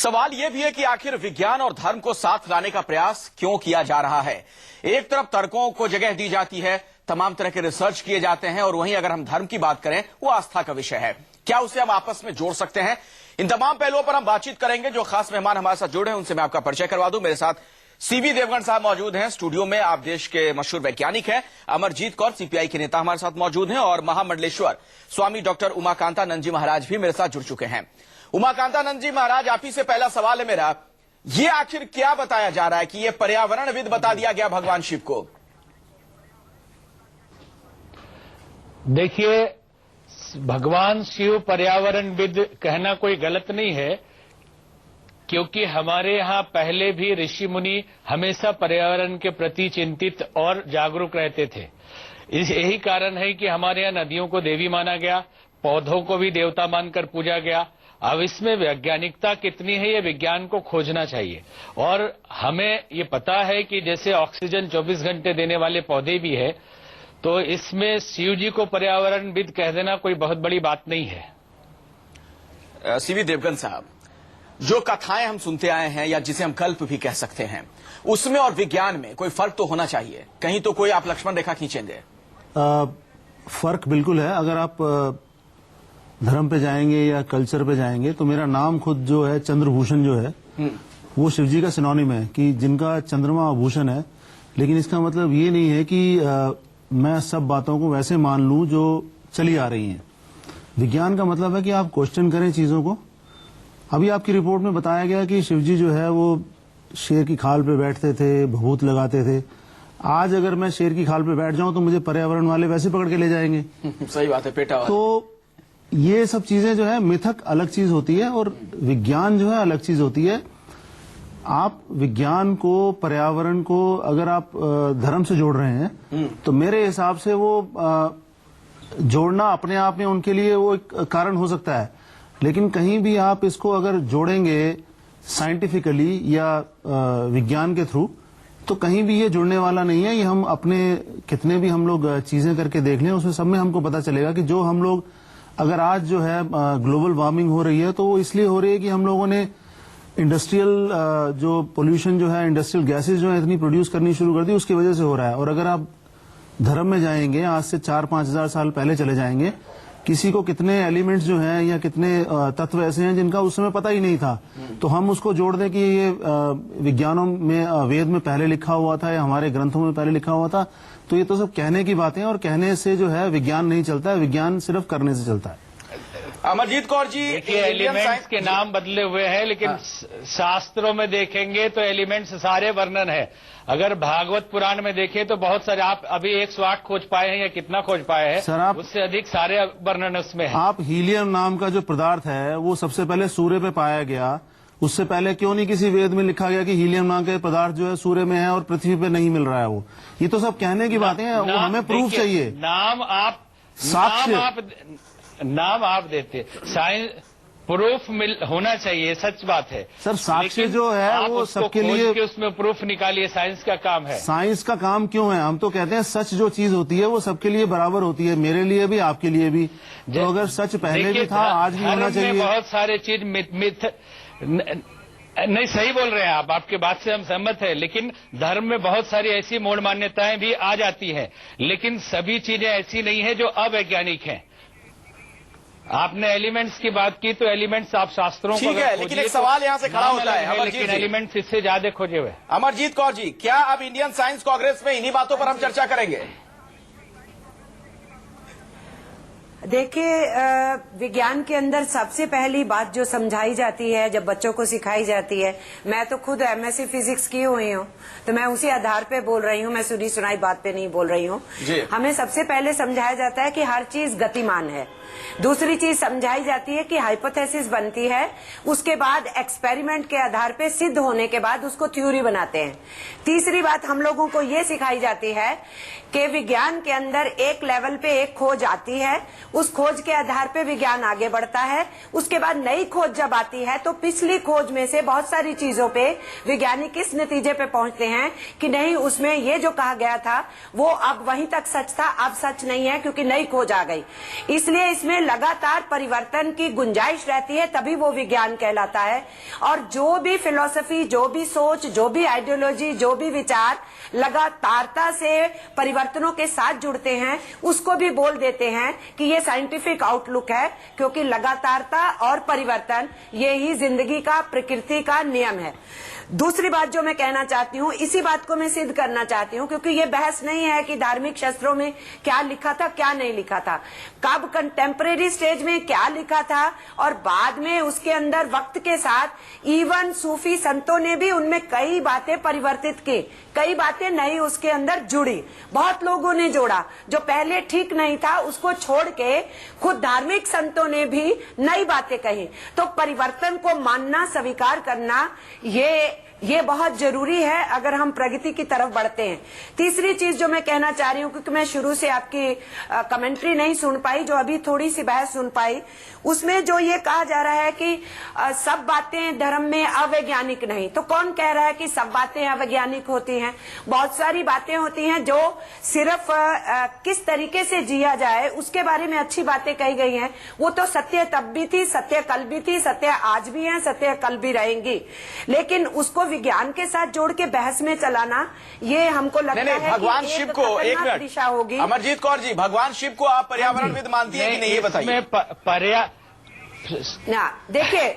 सवाल यह भी है कि आखिर विज्ञान और धर्म को साथ लाने का प्रयास क्यों किया जा रहा है। एक तरफ तर्कों को जगह दी जाती है, तमाम तरह के रिसर्च किए जाते हैं, और वहीं अगर हम धर्म की बात करें वो आस्था का विषय है। क्या उसे हम आपस में जोड़ सकते हैं? इन तमाम पहलुओं पर हम बातचीत करेंगे। जो खास मेहमान हमारे साथ जुड़े हैं उनसे मैं आपका परिचय करवा दूं। मेरे साथ सीवी देवगन साहब मौजूद हैं स्टूडियो में। आप देश के मशहूर वैज्ञानिक हैं। अमरजीत कौर सीपीआई के नेता हमारे साथ मौजूद हैं, और महामंडलेश्वर स्वामी डॉक्टर उमाकांतानंद जी महाराज भी मेरे साथ जुड़ चुके हैं। उमाकांतानंद जी महाराज, आप ही से पहला सवाल है मेरा, ये आखिर क्या बताया जा रहा है कि ये पर्यावरणविद बता दिया गया भगवान शिव को? देखिए, भगवान शिव पर्यावरणविद कहना कोई गलत नहीं है, क्योंकि हमारे यहाँ पहले भी ऋषि मुनि हमेशा पर्यावरण के प्रति चिंतित और जागरूक रहते थे। यही कारण है कि हमारे यहाँ नदियों को देवी माना गया, पौधों को भी देवता मानकर पूजा गया। अब इसमें वैज्ञानिकता कितनी है, ये विज्ञान को खोजना चाहिए। और हमें ये पता है कि जैसे ऑक्सीजन 24 घंटे देने वाले पौधे भी है, तो इसमें शिव जी को पर्यावरणविद कह देना कोई बहुत बड़ी बात नहीं है। सीवी देवगन साहब, जो कथाएं हम सुनते आए हैं, या जिसे हम कल्प भी कह सकते हैं, उसमें और विज्ञान में कोई फर्क तो होना चाहिए। कहीं तो कोई आप लक्ष्मण रेखा खींचेंगे? फर्क बिल्कुल है। अगर आप धर्म पे जाएंगे या कल्चर पे जाएंगे तो मेरा नाम खुद जो है चंद्रभूषण जो है वो शिवजी का सिनोनिम है कि जिनका चंद्रमा आभूषण है। लेकिन इसका मतलब ये नहीं है कि मैं सब बातों को वैसे मान लूं जो चली आ रही हैं। विज्ञान का मतलब है कि आप क्वेश्चन करें चीजों को। अभी आपकी रिपोर्ट में बताया गया कि शिवजी जो है वो शेर की खाल पे बैठते थे, भभूत लगाते थे। आज अगर मैं शेर की खाल पे बैठ जाऊं तो मुझे पर्यावरण वाले वैसे पकड़ के ले जाएंगे। सही बात है, पेटा वाले। तो ये सब चीजें जो है, मिथक अलग चीज होती है और विज्ञान जो है अलग चीज होती है। आप विज्ञान को, पर्यावरण को अगर आप धर्म से जोड़ रहे हैं तो मेरे हिसाब से वो जोड़ना अपने आप में उनके लिए वो एक कारण हो सकता है। लेकिन कहीं भी आप इसको अगर जोड़ेंगे साइंटिफिकली या विज्ञान के थ्रू, तो कहीं भी ये जुड़ने वाला नहीं है। ये हम अपने कितने भी हम लोग चीजें करके देख लें, उसमें सब में हमको पता चलेगा कि जो हम लोग अगर आज जो है ग्लोबल वार्मिंग हो रही है तो वो इसलिए हो रही है कि हम लोगों ने इंडस्ट्रियल जो पोल्यूशन जो है, इंडस्ट्रियल गैसेज जो है इतनी प्रोड्यूस करनी शुरू कर दी, उसकी वजह से हो रहा है। और अगर आप धर्म में जाएंगे, आज से 4-5 हजार साल पहले चले जाएंगे, किसी को कितने एलिमेंट्स जो हैं या कितने तत्व ऐसे हैं जिनका उस समय पता ही नहीं था, तो हम उसको जोड़ दें कि ये विज्ञानों में, वेद में पहले लिखा हुआ था या हमारे ग्रंथों में पहले लिखा हुआ था, तो ये तो सब कहने की बातें हैं। और कहने से जो है विज्ञान नहीं चलता है, विज्ञान सिर्फ करने से चलता है। अमरजीत कौर जी, देखिए, एलिमेंट्स के नाम बदले हुए हैं, लेकिन शास्त्रों में देखेंगे तो एलिमेंट्स सारे वर्णन है। अगर भागवत पुराण में देखें तो बहुत सारे, आप अभी 108 खोज पाए हैं या कितना खोज पाए हैं सर, आप उससे अधिक सारे वर्णन उसमें है। आप हीलियम नाम का जो पदार्थ है वो सबसे पहले सूर्य पे पाया गया। उससे पहले क्यों नहीं किसी वेद में लिखा गया कि हीलियम नाम का पदार्थ जो है सूर्य में है और पृथ्वी पे नहीं मिल रहा है? वो ये तो सब कहने की बातें हैं, वो हमें प्रूफ चाहिए। नाम आप देते, साइंस प्रूफ होना चाहिए, सच बात है सर। साक्ष्य जो है वो सबके लिए, उसमें प्रूफ निकालिए, साइंस का काम है। साइंस का काम क्यों है? हम तो कहते हैं सच जो चीज होती है वो सबके लिए बराबर होती है, मेरे लिए भी, आपके लिए भी। तो अगर सच पहले भी था, आज भी होना चाहिए। बहुत सारे चीज मिथ नहीं, सही बोल रहे हैं आप, आपके बात से हम सहमत है। लेकिन धर्म में बहुत सारी ऐसी मूढ़ मान्यताएं भी आ जाती हैं, लेकिन सभी चीजें ऐसी नहीं है जो अवैज्ञानिक हैं। आपने एलिमेंट्स की बात की, तो एलिमेंट्स आप शास्त्रों को, लेकिन एक सवाल यहाँ से खड़ा होता है, लेकिन एलिमेंट्स इससे ज्यादा खोजे हुए। अमरजीत कौर जी, क्या अब इंडियन साइंस कांग्रेस में इन्हीं बातों पर हम चर्चा करेंगे? देखिए, विज्ञान के अंदर सबसे पहली बात जो समझाई जाती है, जब बच्चों को सिखाई जाती है, मैं तो खुद एमएससी फिजिक्स की हुई हूँ, तो मैं उसी आधार पे बोल रही हूँ, मैं सुनी सुनाई बात पे नहीं बोल रही हूँ। हमें सबसे पहले समझाया जाता है कि हर चीज गतिमान है। दूसरी चीज समझाई जाती है कि हाइपोथेसिस बनती है, उसके बाद एक्सपेरिमेंट के आधार पे सिद्ध होने के बाद उसको थ्योरी बनाते हैं। तीसरी बात हम लोगों को ये सिखाई जाती है कि विज्ञान के अंदर एक लेवल पे एक खोज आती है, उस खोज के आधार पे विज्ञान आगे बढ़ता है। उसके बाद नई खोज जब आती है तो पिछली खोज में से बहुत सारी चीजों पे वैज्ञानिक इस नतीजे पे पहुंचते हैं कि नहीं, उसमें ये जो कहा गया था वो अब वहीं तक सच था, अब सच नहीं है क्योंकि नई खोज आ गई। इसलिए इसमें लगातार परिवर्तन की गुंजाइश रहती है, तभी वो विज्ञान कहलाता है। और जो भी फिलॉसफी, जो भी सोच, जो भी आइडियोलॉजी, जो भी विचार लगातारता से परिवर्तनों के साथ जुड़ते हैं, उसको भी बोल देते हैं कि ये साइंटिफिक आउटलुक है, क्योंकि लगातारता और परिवर्तन ये ही जिंदगी का, प्रकृति का नियम है। दूसरी बात जो मैं कहना चाहती हूँ, इसी बात को मैं सिद्ध करना चाहती हूँ, क्योंकि ये बहस नहीं है कि धार्मिक शास्त्रों में क्या लिखा था, क्या नहीं लिखा था, कब कंटेम्परेरी स्टेज में क्या लिखा था, और बाद में उसके अंदर वक्त के साथ इवन सूफी संतों ने भी उनमें कई बातें परिवर्तित की, कई बातें नई उसके अंदर जुड़ी। बहुत लोगों ने जोड़ा, जो पहले ठीक नहीं था उसको छोड़ के खुद धार्मिक संतों ने भी नई बातें कही। तो परिवर्तन को मानना, स्वीकार करना, ये बहुत जरूरी है अगर हम प्रगति की तरफ बढ़ते हैं। तीसरी चीज जो मैं कहना चाह रही हूँ, क्योंकि मैं शुरू से आपकी कमेंट्री नहीं सुन पाई, जो अभी थोड़ी सी बहस सुन पाई, उसमें जो ये कहा जा रहा है कि सब बातें धर्म में अवैज्ञानिक नहीं। तो कौन कह रहा है कि सब बातें अवैज्ञानिक होती हैं? बहुत सारी बातें होती हैं जो सिर्फ किस तरीके से जिया जाए उसके बारे में अच्छी बातें कही गई हैं। वो तो सत्य तब भी थी, सत्य कल भी थी, सत्य आज भी है, सत्य कल भी रहेंगी। लेकिन उसको विज्ञान के साथ जोड़ के बहस में चलाना, ये हमको लगता है भगवान कि शिव को एक मिनट दिशा होगी। अमरजीत कौर जी, भगवान शिव को आप पर्यावरणविद मानती हैं कि नहीं, ये बताइए। ना देखिए,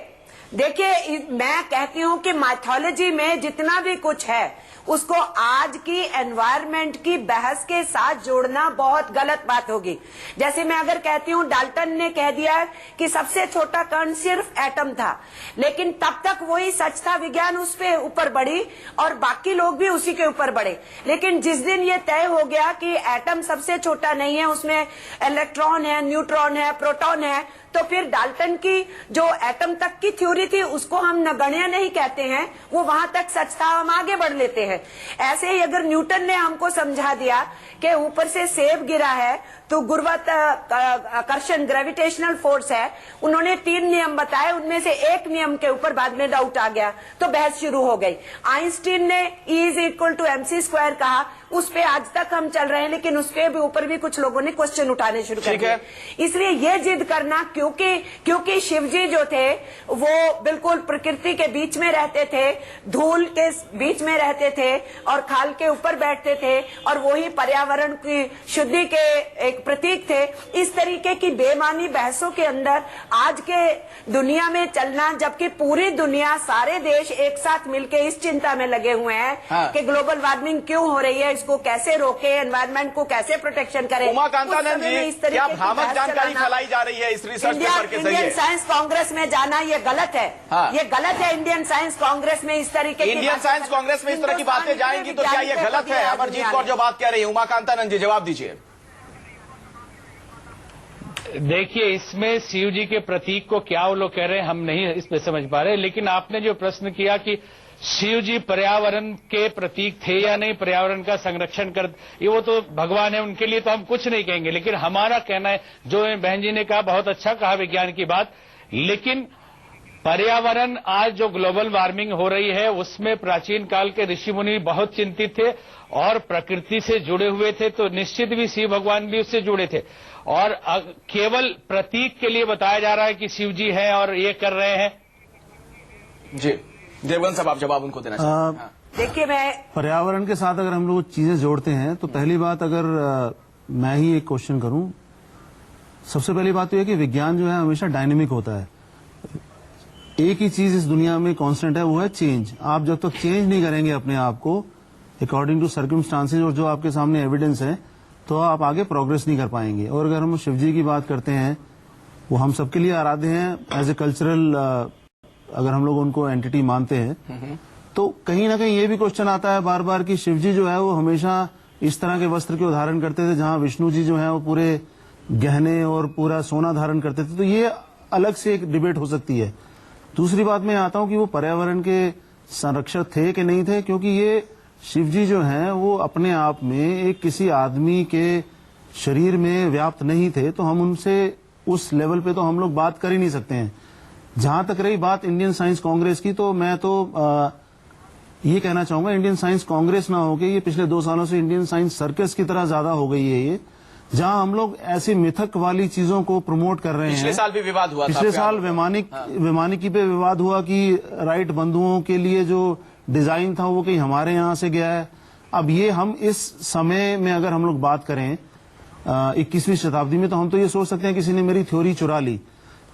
मैं कहती हूँ कि माइथोलॉजी में जितना भी कुछ है उसको आज की एनवायरनमेंट की बहस के साथ जोड़ना बहुत गलत बात होगी। जैसे मैं अगर कहती हूँ डाल्टन ने कह दिया कि सबसे छोटा कण सिर्फ एटम था, लेकिन तब तक वही सच था, विज्ञान उस पे ऊपर बढ़ी और बाकी लोग भी उसी के ऊपर बढ़े। लेकिन जिस दिन ये तय हो गया कि एटम सबसे छोटा नहीं है, उसमें इलेक्ट्रॉन है, न्यूट्रॉन है, प्रोटॉन है, तो फिर डाल्टन की जो एटम तक की थ्योरी थी उसको हम नगण्य नहीं कहते हैं, वो वहां तक सच था, हम आगे बढ़ लेते हैं। ऐसे ही अगर न्यूटन ने हमको समझा दिया कि ऊपर से सेब गिरा है तो गुरुत्वाकर्षण, ग्रेविटेशनल फोर्स है, उन्होंने 3 नियम बताए, उनमें से एक नियम के ऊपर बाद में डाउट आ गया तो बहस शुरू हो गई। आइंस्टीन ने E=mc² कहा, उस पे आज तक हम चल रहे हैं, लेकिन उसके भी ऊपर भी कुछ लोगों ने क्वेश्चन उठाने शुरू कर दिए। इसलिए ये जिद करना, क्योंकि शिवजी जो थे वो बिल्कुल प्रकृति के बीच में रहते थे, धूल के बीच में रहते थे और खाल के ऊपर बैठते थे, और वही पर्यावरण की शुद्धि के एक प्रतीक थे। इस तरीके की बेमानी बहसों के अंदर आज के दुनिया में चलना, जबकि पूरी दुनिया, सारे देश एक साथ मिलकर इस चिंता में लगे हुए हैं कि ग्लोबल वार्मिंग क्यों हो रही है, इसको कैसे रोके, एनवायरनमेंट को कैसे प्रोटेक्शन करें। उमाकांतानंद जी, क्या भ्रामक जानकारी फैलाई जा रही है इस रिसर्च पेपर के जरिए? इंडियन साइंस कांग्रेस में जाना ये गलत है। ये गलत है। इंडियन साइंस कांग्रेस में इस तरीके की, इंडियन साइंस कांग्रेस में इस तरह की बातें जाएंगी तो क्या ये गलत है? अमरजीत कौर जो बात कह रही है, उमाकांतानंद जी जवाब दीजिए। देखिए, इसमें शिव जी के प्रतीक को क्या वो लोग कह रहे हैं हम नहीं इसमें समझ पा रहे, लेकिन आपने जो प्रश्न किया कि शिव जी पर्यावरण के प्रतीक थे या नहीं, पर्यावरण का संरक्षण कर, ये वो तो भगवान है, उनके लिए तो हम कुछ नहीं कहेंगे। लेकिन हमारा कहना है, जो बहन जी ने कहा बहुत अच्छा कहा विज्ञान की बात, लेकिन पर्यावरण आज जो ग्लोबल वार्मिंग हो रही है उसमें प्राचीन काल के ऋषि मुनि बहुत चिंतित थे और प्रकृति से जुड़े हुए थे, तो निश्चित भी शिव भगवान भी उससे जुड़े थे। और केवल प्रतीक के लिए बताया जा रहा है कि शिव जी है और ये कर रहे हैं। जी देवगन साहब, आप जवाब उनको देना चाहते हैं? देखिए, मैं पर्यावरण के साथ अगर हम लोग चीजें जोड़ते हैं तो पहली बात, अगर मैं ही एक क्वेश्चन करूं, सबसे पहली बात तो यह कि विज्ञान जो है हमेशा डायनेमिक होता है। एक ही चीज इस दुनिया में कांस्टेंट है, वो है चेंज। आप जब तक चेंज नहीं करेंगे अपने आप को अकॉर्डिंग टू सर्कमस्टांसेज और जो आपके सामने एविडेंस है, तो आप आगे प्रोग्रेस नहीं कर पाएंगे। और अगर हम शिवजी की बात करते हैं, वो हम सबके लिए आराध्य हैं एज ए कल्चरल, अगर हम लोग उनको एंटिटी मानते हैं, तो कहीं ना कहीं ये भी क्वेश्चन आता है बार बार कि शिवजी जो है वो हमेशा इस तरह के वस्त्र के धारण करते थे, जहां विष्णु जी जो है वो पूरे गहने और पूरा सोना धारण करते थे। तो ये अलग से एक डिबेट हो सकती है। दूसरी बात मैं आता हूं कि वो पर्यावरण के संरक्षक थे कि नहीं थे, क्योंकि ये शिवजी जो हैं वो अपने आप में एक किसी आदमी के शरीर में व्याप्त नहीं थे तो हम उनसे उस लेवल पे तो हम लोग बात कर ही नहीं सकते हैं। जहां तक रही बात इंडियन साइंस कांग्रेस की, तो मैं तो ये कहना चाहूंगा इंडियन साइंस कांग्रेस ना होके ये पिछले 2 सालों से इंडियन साइंस सर्कस की तरह ज्यादा हो गई है ये, जहां हम लोग ऐसी मिथक वाली चीजों को प्रमोट कर रहे हैं। पिछले साल भी विवाद हुआ था। पिछले साल वैमानिकी पे विवाद हुआ कि राइट बंधुओं के लिए जो डिजाइन था वो कहीं हमारे यहाँ से गया है। अब ये हम इस समय में अगर हम लोग बात करें 21वीं शताब्दी में, तो हम तो ये सोच सकते हैं किसी ने मेरी थ्योरी चुरा ली,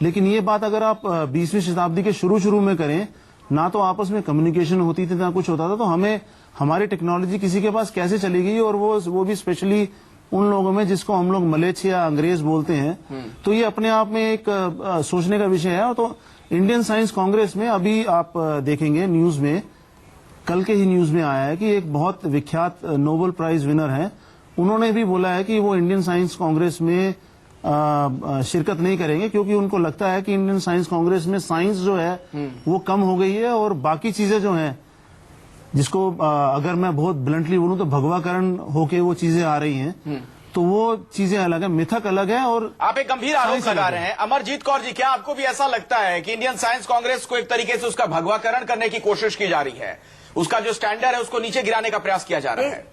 लेकिन ये बात अगर आप 20वीं शताब्दी के शुरू में करें, ना तो आपस में कम्युनिकेशन होती थी ना कुछ होता था, तो हमें हमारी टेक्नोलॉजी किसी के पास कैसे चलेगी, और वो भी स्पेशली उन लोगों में जिसको हम लोग मलेच्छ या अंग्रेज बोलते हैं। तो ये अपने आप में एक सोचने का विषय है। और तो इंडियन साइंस कांग्रेस में अभी आप देखेंगे न्यूज में, कल के ही न्यूज में आया है कि एक बहुत विख्यात नोबेल प्राइज विनर है, उन्होंने भी बोला है कि वो इंडियन साइंस कांग्रेस में शिरकत नहीं करेंगे, क्योंकि उनको लगता है कि इंडियन साइंस कांग्रेस में साइंस जो है वो कम हो गई है, और बाकी चीजें जो हैं जिसको अगर मैं बहुत ब्लंटली बोलूं तो भगवाकरण होके वो चीजें आ रही हैं, तो वो चीजें अलग है, मिथक अलग है। और आप एक गंभीर आरोप लगा रहे हैं। अमरजीत कौर जी, क्या आपको भी ऐसा लगता है कि इंडियन साइंस कांग्रेस को एक तरीके से उसका भगवाकरण करने की कोशिश की जा रही है, उसका जो स्टैंडर्ड है उसको नीचे गिराने का प्रयास किया जा रहा है?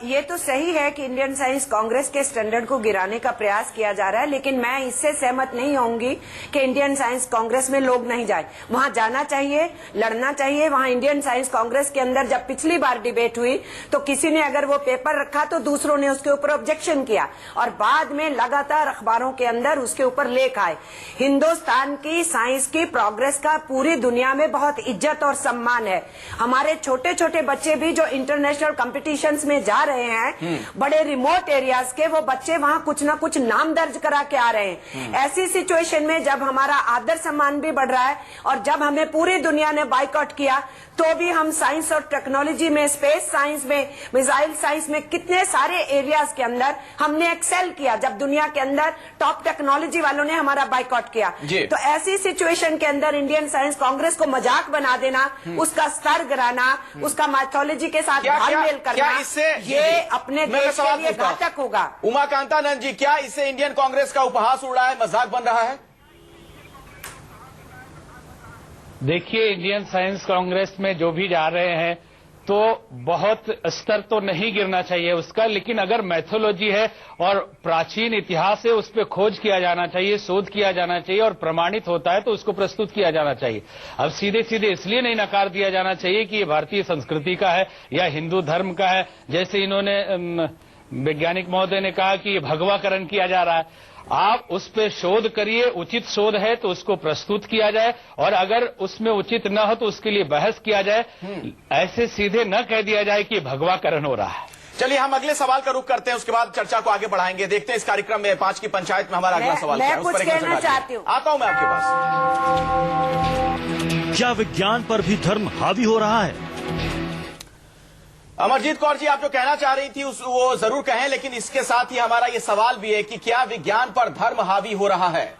ये तो सही है कि इंडियन साइंस कांग्रेस के स्टैंडर्ड को गिराने का प्रयास किया जा रहा है, लेकिन मैं इससे सहमत नहीं होंगी कि इंडियन साइंस कांग्रेस में लोग नहीं जाए। वहां जाना चाहिए, लड़ना चाहिए। वहां इंडियन साइंस कांग्रेस के अंदर जब पिछली बार डिबेट हुई तो किसी ने अगर वो पेपर रखा तो दूसरों ने उसके ऊपर ऑब्जेक्शन किया, और बाद में लगातार अखबारों के अंदर उसके ऊपर लेख आए। हिंदुस्तान की साइंस की प्रोग्रेस का पूरी दुनिया में बहुत इज्जत और सम्मान है। हमारे छोटे छोटे बच्चे भी जो इंटरनेशनल कॉम्पिटिशन्स में जा रहे हैं, बड़े रिमोट एरियाज के, वो बच्चे वहां कुछ ना कुछ नाम दर्ज करा के आ रहे हैं। ऐसी सिचुएशन में जब हमारा आदर सम्मान भी बढ़ रहा है, और जब हमें पूरी दुनिया ने बाइकआउट किया, तो भी हम साइंस और टेक्नोलॉजी में, स्पेस साइंस में, मिसाइल साइंस में, कितने सारे एरियाज के अंदर हमने एक्सेल किया, जब दुनिया के अंदर टॉप टेक्नोलॉजी वालों ने हमारा बाइकआउट किया। तो ऐसी सिचुएशन के अंदर इंडियन साइंस कांग्रेस को मजाक बना देना, उसका स्तर गिराना, उसका माइथोलॉजी के साथ तालमेल करना, ये अपने देश के लिए घातक होगा। उमाकांतानंद जी, क्या इससे इंडियन कांग्रेस का उपहास उड़ रहा है, मजाक बन रहा है? देखिए, इंडियन साइंस कांग्रेस में जो भी जा रहे हैं तो बहुत स्तर तो नहीं गिरना चाहिए उसका, लेकिन अगर मैथोलॉजी है और प्राचीन इतिहास है उस पर खोज किया जाना चाहिए, शोध किया जाना चाहिए, और प्रमाणित होता है तो उसको प्रस्तुत किया जाना चाहिए। अब सीधे सीधे इसलिए नहीं नकार दिया जाना चाहिए कि ये भारतीय संस्कृति का है या हिंदू धर्म का है, जैसे इन्होंने वैज्ञानिक महोदय ने कहा कि ये भगवाकरण किया जा रहा है। आप उस पे शोध करिए, उचित शोध है तो उसको प्रस्तुत किया जाए, और अगर उसमें उचित न हो तो उसके लिए बहस किया जाए। ऐसे सीधे न कह दिया जाए कि भगवाकरण हो रहा है। चलिए हम अगले सवाल का रुख करते हैं, उसके बाद चर्चा को आगे बढ़ाएंगे। देखते हैं इस कार्यक्रम में 5 की पंचायत में हमारा अगला सवाल क्या है। मैं कुछ कहना चाहती हूँ। आता हूं मैं आपके पास। क्या विज्ञान पर भी धर्म हावी हो रहा है? अमरजीत कौर जी, आप जो कहना चाह रही थी वो जरूर कहें, लेकिन इसके साथ ही हमारा ये सवाल भी है कि क्या विज्ञान पर धर्म हावी हो रहा है?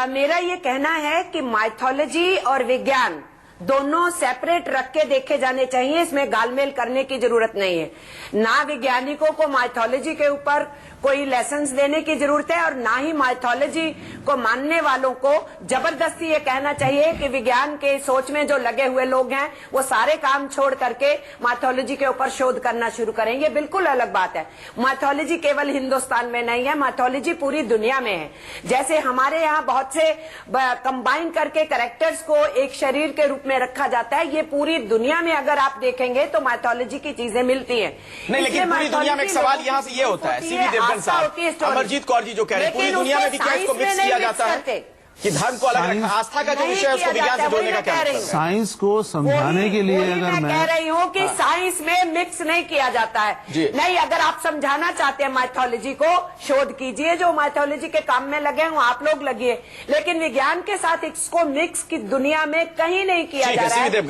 मेरा ये कहना है कि माइथोलॉजी और विज्ञान दोनों सेपरेट रख के देखे जाने चाहिए, इसमें गालमेल करने की जरूरत नहीं है। ना वैज्ञानिकों को माइथोलॉजी के ऊपर कोई लेसन्स देने की जरूरत है, और ना ही माइथोलॉजी को मानने वालों को जबरदस्ती ये कहना चाहिए कि विज्ञान के सोच में जो लगे हुए लोग हैं वो सारे काम छोड़ करके माइथोलॉजी के ऊपर शोध करना शुरू करेंगे। बिल्कुल अलग बात है। माइथोलॉजी केवल हिंदुस्तान में नहीं है, माइथोलॉजी पूरी दुनिया में है। जैसे हमारे यहाँ बहुत से कंबाइन करके कैरेक्टर्स को एक शरीर के रूप में रखा जाता है, ये पूरी दुनिया में अगर आप देखेंगे तो माइथोलॉजी की चीजें मिलती हैं। नहीं, लेकिन पूरी दुनिया में एक सवाल यहाँ से ये होता है, सीवी देवगन साहब, अमरजीत कौर जी जो कह रहे हैं, पूरी दुनिया में भी क्या इसको मिक्स किया जाता है कि धर्म को अलग रखना, आस्था का जो विषय है उसको विज्ञान से जोड़ने का क्या मतलब है? साइंस को समझाने के लिए अगर मैं कह रही हूँ कि साइंस में मिक्स नहीं किया जाता है। नहीं, अगर आप समझाना चाहते हैं माइथोलॉजी को, शोध कीजिए, जो माइथोलॉजी के काम में लगे हैं आप लोग लगिए, लेकिन विज्ञान के साथ इसको मिक्स की दुनिया में कहीं नहीं किया जा रहा है।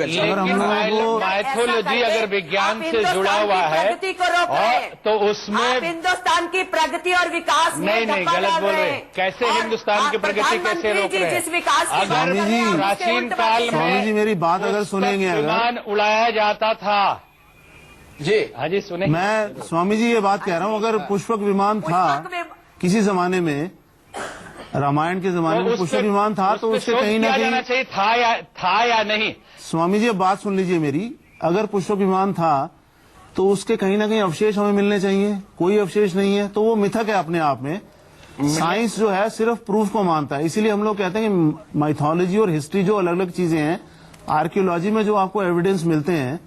माइथोलॉजी अगर विज्ञान से जुड़ा हुआ है प्रगति को रोक रहे हैं, तो उसमें हिंदुस्तान की प्रगति और विकास नहीं, गलत बोल रहे हैं। कैसे हिंदुस्तान की प्रगति कैसे जिस विकास की प्राचीन काल में स्वामी जी मेरी बात अगर सुनेंगे, विमान उड़ाया जाता था, जी हाँ जी सुने। मैं स्वामी जी ये बात कह रहा हूँ, अगर पुष्पक विमान था किसी जमाने में, रामायण के जमाने में पुष्पक विमान था, तो उससे कहीं ना जाना कहीं चाहिए था या नहीं। स्वामी जी अब बात सुन लीजिए मेरी, अगर पुष्पक विमान था तो उसके कहीं ना कहीं अवशेष हमें मिलने चाहिए। कोई अवशेष नहीं है तो वो मिथक है अपने आप में। साइंस जो है सिर्फ प्रूफ को मानता है, इसीलिए हम लोग कहते हैं कि माइथोलॉजी और हिस्ट्री जो अलग अलग चीजें हैं, आर्कियोलॉजी में जो आपको एविडेंस मिलते हैं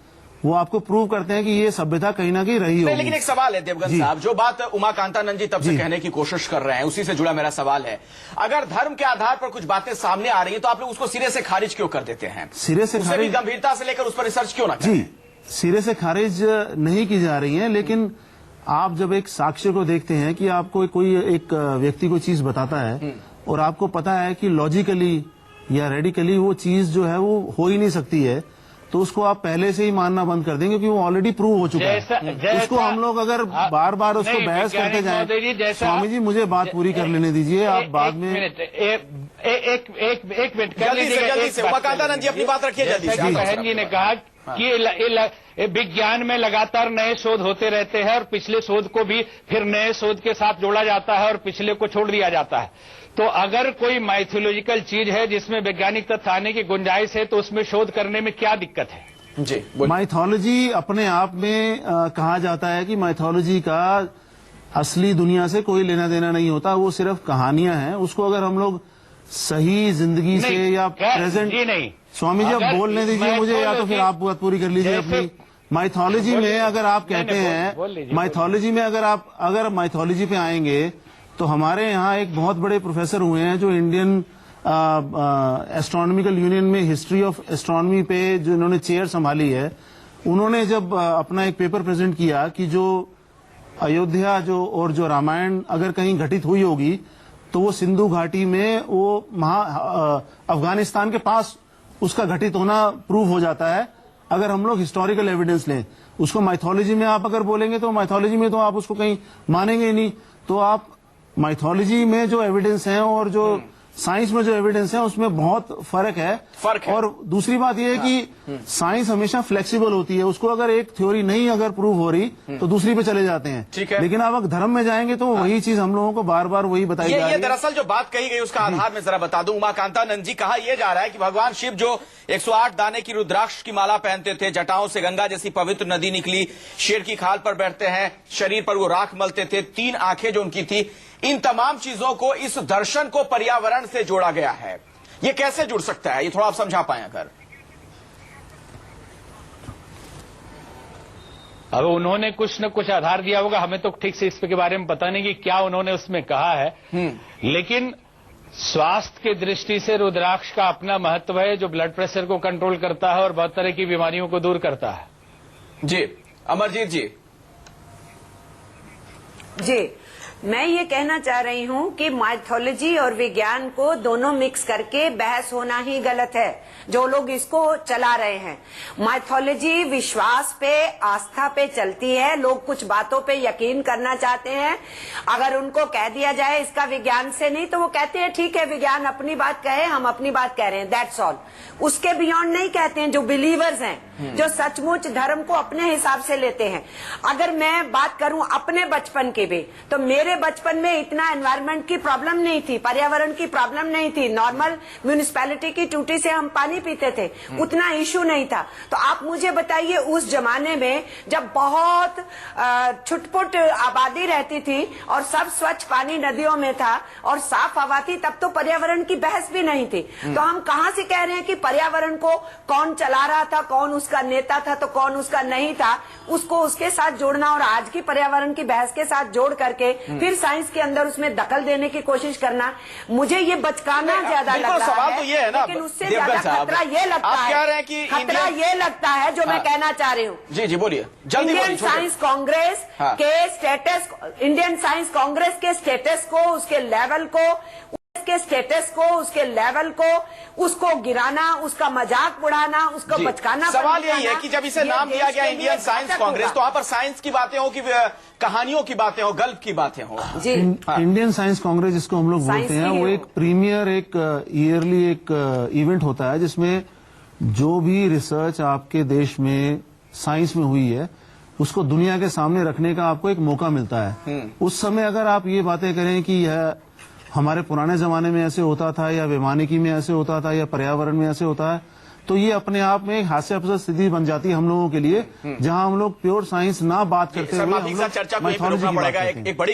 वो आपको प्रूव करते हैं कि ये सभ्यता कहीं ना कहीं रही होगी। लेकिन एक सवाल है देवगन साहब, जो बात उमाकांतानंद जी तब से कहने की कोशिश कर रहे हैं, उसी से जुड़ा मेरा सवाल है, अगर धर्म के आधार पर कुछ बातें सामने आ रही हैं तो आप लोग उसको सिरे से खारिज क्यों कर देते हैं? सिरे से उसे भी गंभीरता से लेकर उस पर रिसर्च क्यों ना करें? जी, सिरे से खारिज नहीं की जा रही है, लेकिन आप जब एक साक्ष्य को देखते हैं कि आपको कोई एक व्यक्ति कोई चीज बताता है और आपको पता है कि लॉजिकली या रेडिकली वो चीज जो है वो हो ही नहीं सकती है, तो उसको आप पहले से ही मानना बंद कर देंगे, क्योंकि वो ऑलरेडी प्रूव हो चुका है। उसको हम लोग अगर बार बार उसको बहस करते जाएं, स्वामी जी मुझे बात पूरी कर लेने दीजिए, आप बाद में एक मिनट जल्दी से उमाकांतानंद जी अपनी बात रखिए जल्दी से। बहन जी ने कहा कि विज्ञान में लगातार नए शोध होते रहते हैं और पिछले शोध को भी फिर नए शोध के साथ जोड़ा जाता है और पिछले को छोड़ दिया जाता है। तो अगर कोई माइथोलॉजिकल चीज है जिसमें वैज्ञानिक तथ्य आने की गुंजाइश है तो उसमें शोध करने में क्या दिक्कत है? जी, माइथोलॉजी अपने आप में कहा जाता है कि माइथोलॉजी का असली दुनिया से कोई लेना देना नहीं होता, वो सिर्फ कहानियां हैं। उसको अगर हम लोग सही जिंदगी से या प्रेजेंट, नहीं स्वामी जी अब बोलने दीजिए मुझे, या तो फिर आप बात पूरी कर लीजिए अपनी। माइथोलॉजी में अगर आप कहते हैं, माइथोलॉजी में अगर माइथोलॉजी पे आएंगे तो हमारे यहाँ एक बहुत बड़े प्रोफेसर हुए हैं जो इंडियन एस्ट्रोनॉमिकल यूनियन में हिस्ट्री ऑफ एस्ट्रोनॉमी पे जो इन्होंने चेयर संभाली है, उन्होंने जब अपना एक पेपर प्रेजेंट किया कि जो अयोध्या और जो रामायण अगर कहीं घटित हुई होगी तो वो सिंधु घाटी में वो अफगानिस्तान के पास उसका घटित होना प्रूव हो जाता है अगर हम लोग हिस्टोरिकल एविडेंस लें। उसको माइथोलॉजी में आप अगर बोलेंगे तो माइथोलॉजी में तो आप उसको कहीं मानेंगे ही नहीं। तो आप माइथोलॉजी में जो एविडेंस है और जो साइंस में जो एविडेंस है उसमें बहुत फर्क है। और दूसरी बात यह है कि साइंस हमेशा फ्लेक्सिबल होती है, उसको अगर एक थ्योरी नहीं अगर प्रूव हो रही तो दूसरी पे चले जाते हैं। ठीक है। लेकिन अब अगर धर्म में जाएंगे तो वही चीज हम लोगों को बार बार वही बताई जा रही है। दरअसल जो बात कही गई उसका आधार में जरा बता दूं उमाकांतानंद जी, कहा यह जा रहा है कि भगवान शिव जो 108 दाने की रुद्राक्ष की माला पहनते थे, जटाओं से गंगा जैसी पवित्र नदी निकली, शेर की खाल पर बैठते हैं, शरीर पर वो राख मलते थे, 3 आंखें जो उनकी थी, इन तमाम चीजों को, इस दर्शन को पर्यावरण से जोड़ा गया है। ये कैसे जुड़ सकता है, ये थोड़ा आप समझा पाए अगर? अब उन्होंने कुछ न कुछ आधार दिया होगा, हमें तो ठीक से इसके बारे में पता नहीं कि क्या उन्होंने उसमें कहा है। लेकिन स्वास्थ्य की दृष्टि से रुद्राक्ष का अपना महत्व है, जो ब्लड प्रेशर को कंट्रोल करता है और बहुत तरह की बीमारियों को दूर करता है। जी अमरजीत जी। जी, मैं ये कहना चाह रही हूँ कि माइथोलॉजी और विज्ञान को दोनों मिक्स करके बहस होना ही गलत है, जो लोग इसको चला रहे हैं। माइथोलॉजी विश्वास पे, आस्था पे चलती है। लोग कुछ बातों पे यकीन करना चाहते हैं, अगर उनको कह दिया जाए इसका विज्ञान से नहीं तो वो कहते हैं ठीक है विज्ञान अपनी बात कहे, हम अपनी बात कह रहे हैं, दैट्स ऑल। उसके बियॉन्ड नहीं कहते हैं। जो बिलीवर्स हैं, जो सचमुच धर्म को अपने हिसाब से लेते हैं। अगर मैं बात करूं अपने बचपन की भी, तो मेरे बचपन में इतना एनवायरनमेंट की प्रॉब्लम नहीं थी, पर्यावरण की प्रॉब्लम नहीं थी। नॉर्मल म्यूनिसिपैलिटी की टूटी से हम पानी पीते थे, उतना इशू नहीं था। तो आप मुझे बताइए उस जमाने में जब बहुत छुटपुट आबादी रहती थी और सब स्वच्छ पानी नदियों में था और साफ हवा थी, तब तो पर्यावरण की बहस भी नहीं थी। तो हम कहां से कह रहे हैं कि पर्यावरण को कौन चला रहा था, कौन उसका नेता था तो कौन उसका नहीं था, उसको उसके साथ जोड़ना और आज की पर्यावरण की बहस के साथ जोड़ करके फिर साइंस के अंदर उसमें दखल देने की कोशिश करना, मुझे ये बचकाना ज्यादा लगता सवाल है। तो ये है ना, लेकिन उससे ज्यादा खतरा ये लगता है, आप कह रहे हैं कि खतरा ये लगता है जो मैं कहना चाह रही हूँ। जी जी बोलिए, जल्दी। इंडियन साइंस कांग्रेस के स्टेटस, इंडियन साइंस कांग्रेस के स्टेटस को, उसके लेवल को, उसके स्टेटस को, उसके लेवल को, उसको गिराना, उसका मजाक उड़ाना, उसको बचकाना। सवाल यही है कि जब इसे नाम दिया गया इंडियन साइंस कांग्रेस, तो वहां पर साइंस की बातें हो कि कहानियों की बातें हो, गल्प की बातें हो? जी, इंडियन साइंस कांग्रेस जिसको हम लोग बोलते हैं, वो एक प्रीमियर, एक ईयरली एक इवेंट होता है जिसमें जो भी रिसर्च आपके देश में साइंस में हुई है उसको दुनिया के सामने रखने का आपको एक मौका मिलता है। उस समय अगर आप ये बातें करें कि यह हमारे पुराने जमाने में ऐसे होता था या वैमानिकी में ऐसे होता था या पर्यावरण में ऐसे होता है, तो ये अपने आप में एक हास्यास्पद स्थिति बन जाती है हम लोगों के लिए, जहां हम लोग प्योर साइंस ना बात करते हुए हम लोग चर्चा को यहीं पे mythology रोकना की बात पड़ेगा। करते हैं। एक बड़ी